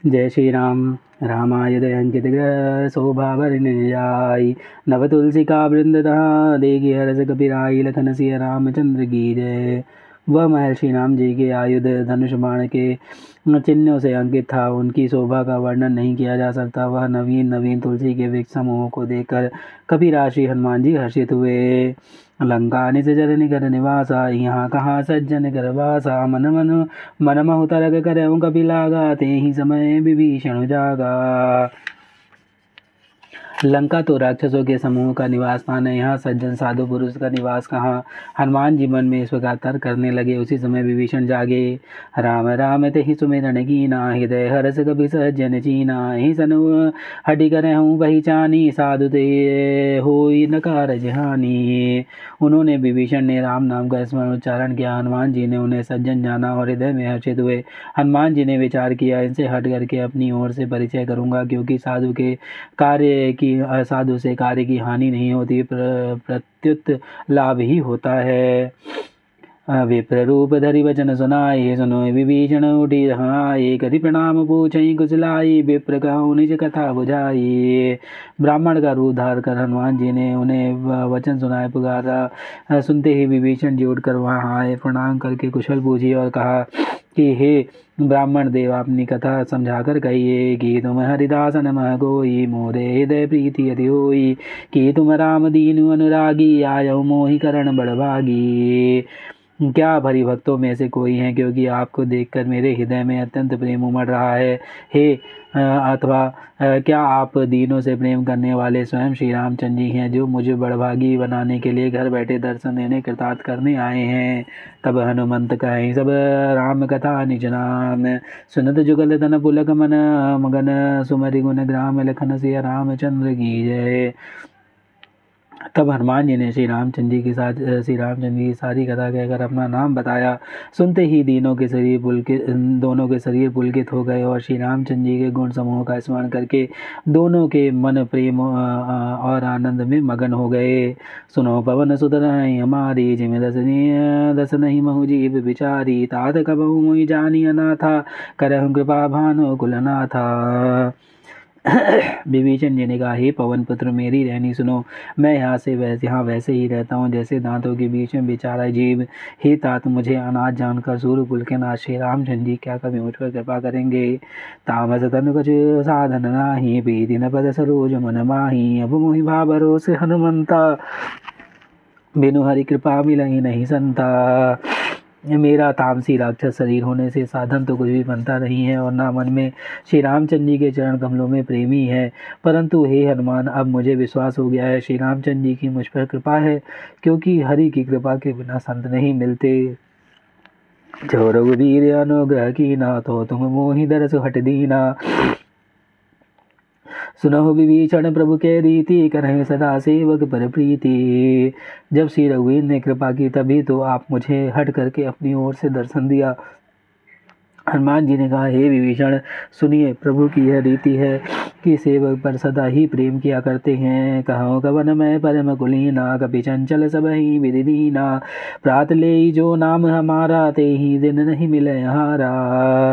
जय श्री राम। रामाय दयंकित ग्रह शोभा वर्णिजाई, नव तुलसी का वृंदता देगी हरस कपिराई, लखन सिया रामचंद्र की जय। वह महर्षि राम जी के आयुध धनुष बाण के चिन्हों से अंकित था। उनकी शोभा का वर्णन नहीं किया जा सकता। वह नवीन नवीन तुलसी के वृक्ष समूहों को देखकर कपिराशि हनुमान जी हर्षित हुए। लंका निज जर निकर निवासा, यहाँ कहाँ सज्जन कर वासा, मन मन मन महु तरग करऊँ कपिलागा, ते ही समय विभीषण जागा। लंका तो राक्षसों के समूह का निवास स्थान है, यहाँ सज्जन साधु पुरुष का निवास कहाँ। हनुमान जी मन में इस प्रकार तर्क करने लगे। उसी समय विभीषण जागे। राम राम ते ही सुमिरन कीना, हृदय हर्ष कपि सज्जन चीना, ही सनु हटि करहूँ पहचानी, साधु ते होई न कारज हानि। उन्होंने विभीषण ने राम नाम का स्मरण उच्चारण किया। हनुमान जी ने उन्हें सज्जन जाना और हृदय में हर्षित हुए। हनुमान जी ने विचार किया, इनसे हट करके अपनी ओर से परिचय करूंगा, क्योंकि साधु से कार्य की हानि नहीं होती, प्रत्युत लाभ ही होता है। विप्र रूप धरि वचन सुनाए, सुनो विभीषण उठी रहाए, कति प्रणाम पूछई कुशलाई, विप्र कहूँ निज कथा बुझाई। ब्राह्मण का रूप धार कर हनुमान जी ने उन्हें वचन सुनाए पुकारा। सुनते ही विभीषण जी उठकर वहाँ आए, प्रणाम करके कुशल पूछी और कहा कि हे ब्राह्मण देव, अपनी कथा समझाकर कहिए कि तुम हरिदास नमः कोई, मोरे हृदय प्रीति अति होई, कि तुम राम दीनु अनुरागी, आयो मोहि करण बड़भागी। क्या भरी भक्तों में से कोई है, क्योंकि आपको देखकर मेरे हृदय में अत्यंत प्रेम उमड़ रहा है। हे अथवा क्या आप दीनों से प्रेम करने वाले स्वयं श्री रामचंद्र जी हैं, जो मुझे बड़भागी बनाने के लिए घर बैठे दर्शन देने कृतार्थ करने आए हैं। तब हनुमंत कहे सब राम कथा निज नाम, सुनत जुगल तन पुलक मन, मगन सुमरि गुण ग्राम, लखन सिया रामचंद्र की जय। तब हनुमान जी ने श्री रामचंद्र जी की सारी कथा कहकर अपना नाम बताया। सुनते ही दोनों के शरीर पुलकित हो गए और श्री रामचंद्र जी के गुण समूह का स्मरण करके दोनों के मन प्रेम और आनंद में मगन हो गए। सुनो पवन सुत हमारी, जिम दस नहीं महु जीव विचारी, तात कबहु मोहि जानी अनाथा, करहु कृपा भानु कुलनाथा। विभीषण जी ने कहा, हे पवन पुत्र, मेरी रहनी सुनो। मैं यहाँ वैसे ही रहता हूँ जैसे दांतों के बीच में बेचारा जीव। हे तात, मुझे अनाथ जानकर सूर्यकुल के नाथ श्री रामचंद्र जी क्या कभी मुझ पर कृपा करेंगे। तामस तनु कछु साधन नाही, प्रीति न पद सरोज मन माही, अब मोहि भरोसे हनुमंता, बिनु हरि कृपा मिलहि नहीं संता। मेरा तामसी राक्षस शरीर होने से साधन तो कुछ भी बनता नहीं है, और ना मन में श्री रामचंद्र जी के चरण कमलों में प्रेमी है। परंतु हे हनुमान, अब मुझे विश्वास हो गया है श्री रामचंद्र जी की मुझ पर कृपा है, क्योंकि हरि की कृपा के बिना संत नहीं मिलते। जो रघुवीर अनुग्रह की ना, तो तुम मोहि दरस हट दीना। सुनहु विभीषण प्रभु के रीति, करहे सदा सेवक पर प्रीति। जब श्री रघुवीर ने कृपा की, तभी तो आप मुझे हट करके अपनी ओर से दर्शन दिया। हनुमान जी ने कहा, हे विभीषण, सुनिए, प्रभु की यह रीति है कि सेवक पर सदा ही प्रेम किया करते हैं। कहो कवन मैं परम कुलीना, कपि चंचल सब ही विधि दीना, प्रात ले जो नाम हमारा, ते ही दिन नहीं मिले हारा।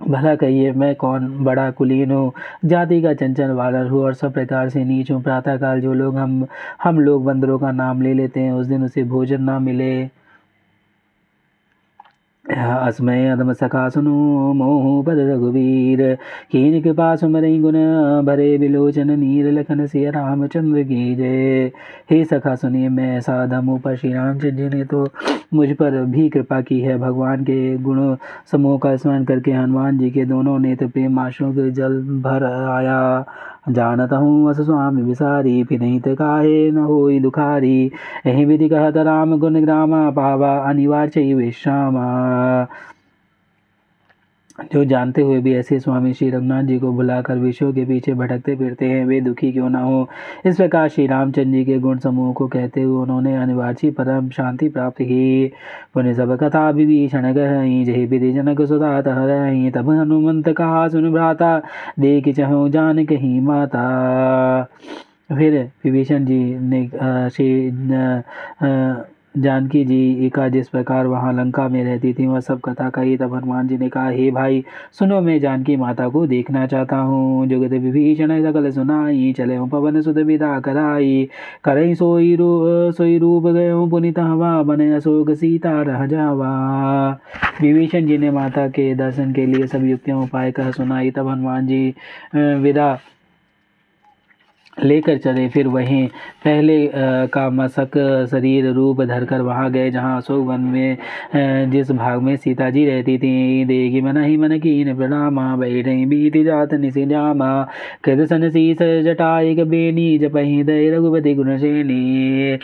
भला कहिए, मैं कौन बड़ा कुलीन हूँ, जाति का चंचल वानर हूँ और सब प्रकार से नीच हूँ। प्रातःकाल जो लोग हम लोग बंदरों का नाम ले लेते हैं, उस दिन उसे भोजन ना मिले। अस्मय अदम सखा सुनो, मोह पद रघुवीर, कीन कृपा सुमरई गुण, भरे बिलोचन नीर, लखन सिया रामचंद्र की जय। हे सखा सुनिए, मैं ऐसा अधम हूँ, पर श्री रामचंद्र जी ने तो मुझ पर भी कृपा की है। भगवान के गुण समूह का स्मरण करके हनुमान जी के दोनों नेत्र प्रेम आंसुओं के जल भर आया। जानता हूँ अस स्वामी विसारी, फिरहित काहे न होई दुखारी, यही विधि कहत राम गुण ग्रामा, पावा अनिवार्य विश्रामा। जो जानते हुए भी ऐसे स्वामी श्री रघुनाथ जी को भुलाकर विषयों के पीछे भटकते फिरते हैं, वे दुखी क्यों ना हो। इस प्रकार श्री रामचंद्र जी के गुण समूह को कहते हुए उन्होंने अनिवार्य परम शांति प्राप्त की। पुण्य सब कथा विभीषण गहई, जहि विधि जनक सुता तहरई, तब हनुमंत कहा सुन भ्राता, देख चहु जान कहीं माता। फिर विभीषण जी ने जानकी जी का जिस प्रकार वहाँ लंका में रहती थी वह सब कथा कही। तब हनुमान जी ने कहा, हे भाई सुनो, मैं जानकी माता को देखना चाहता हूँ। जुगत विभीषण सकल सुनाई, चले पवन सुत विदा कराई। करई सोई रूप गए पुनित हवा, बने अशोक सीता रह जावा। विभीषण जी ने माता के दर्शन के लिए सब युक्तियां उपाय कह सुनाई। तब हनुमान जी विदा लेकर चले। फिर वहीं पहले का मसक शरीर रूप धरकर वहाँ गए जहाँ अशोक वन में जिस भाग में सीता जी रहती थी। देगी मन ही मन कीन प्रणामा, बैठे बीत जात निसि जामा। कृत सन शीस जटाई बेनी, जपहि दय रघुपति गुण श्रेणी।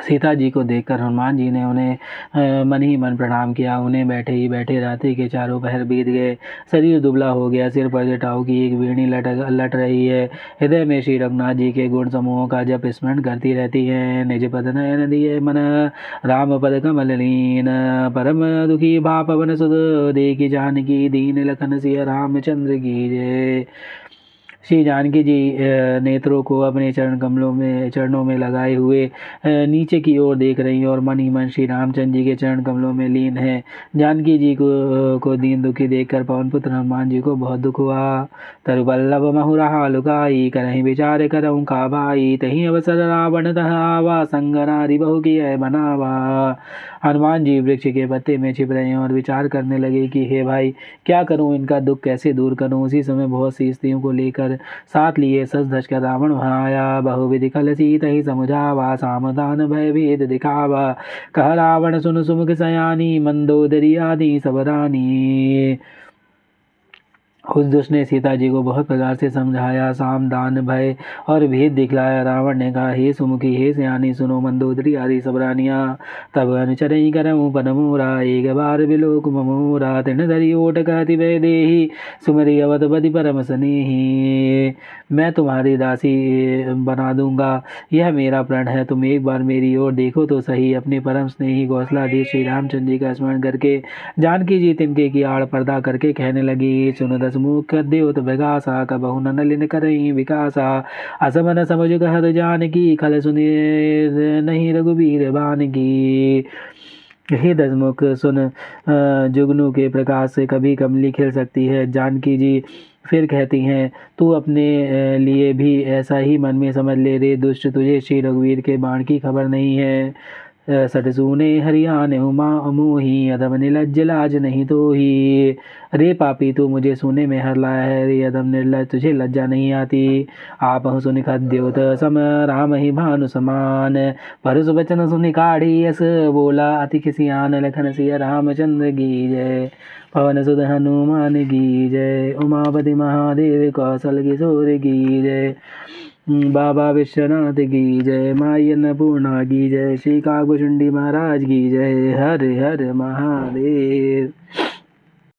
सीता जी को देखकर हनुमान जी ने उन्हें मन ही मन प्रणाम किया। उन्हें बैठे ही बैठे रात्रि के चारों पहर बीत गए। शरीर दुबला हो गया, सिर पर जटाओं की एक बेणी लट रही है। हृदय में श्री रघुनाथ जी के गुण समूहों का जप स्मरण करती रहती है। निज पद नयन दिए मन, राम पद कमल लीन। परम दुखी भा पवन सुत, देखी जानकी दीन लखन सिया रामचंद्र की जय। श्री जानकी जी नेत्रों को अपने चरणों में लगाए हुए नीचे की ओर देख रही हैं और मन ही मन श्री रामचंद्र जी के चरण कमलों में लीन है। जानकी जी को दीन दुखी देखकर पवन पुत्र हनुमान जी को बहुत दुख हुआ। तरुबल्लभ महुरहा लुकाई, करहि विचार करऊँ का भाई। तही अवसर रावण तह आवा, संग नारी बहु की बनावा। हनुमान जी वृक्ष के पत्ते में छिप रहे हैं और विचार करने लगे कि हे भाई, क्या करूं, इनका दुख कैसे दूर करूं। उसी समय बहुत सी स्त्रियों को लेकर साथ लिए सज धज कर रावण वहाँ आया। बहुविधि खल सीत ही समुझावा, सामधान भय भेद दिखावा। कह रावण सुन सुमुख सयानी, मंदोदरी आदि सब रानी। उस दुष्ट ने सीता जी को बहुत प्रकार से समझाया, साम दान भय और भेद दिखलाया। रावण ने कहा, हे सुमुखी, हे सयानी, सुनो मंदोदरी आदि सब रानियाँ। तब अनुचर ही करऊँ पन मोरा, एक बार बिलोक ममोरा। तृण धरी ओट कहति वै देही, सुमरी अवध बदि परम स्नेही। मैं तुम्हारी दासी बना दूंगा, यह मेरा प्रण है। तुम एक बार मेरी ओर देखो तो सही। अपने परम स्नेही कौशलाधीश श्री रामचंद्र जी का स्मरण करके जानकी जी तिनके की आड़ पर्दा करके कहने लगी, सुन दस मुख द्योत विगासा, कबहु न नलिन करई विकासा। असमन समझ कहत जानकी, खल सुने नहीं रघुबीर बानकी। हे दसमुख सुन, जुगनू के प्रकाश से कभी कमली खिल सकती है। जानकी जी फिर कहती हैं, तू अपने लिए भी ऐसा ही मन में समझ ले रे दुष्ट, तुझे श्री रघुवीर के बाण की खबर नहीं है। सटसूने हरियाने उमा मोही, अधम निर्लज्ज लाज नहीं तो ही। रे पापी, तू मुझे सोने में हर लाया है। रे अधम निर्लज्ज, तुझे लज्जा नहीं आती। आप सुन खद्योत सम, राम ही भानु समान। परस वचन सुन काढ़ी यस, बोला अति खिसियान। लखन सिया रामचंद्र की जय, पवन सुत हनुमान की जय। उमापति महादेव कौशल किशोर की जय। बाबा विश्वनाथ की जय, माई अन्नपूर्णा की जय। श्री काकुशुंडी महाराज की जय। हर हर महादेव।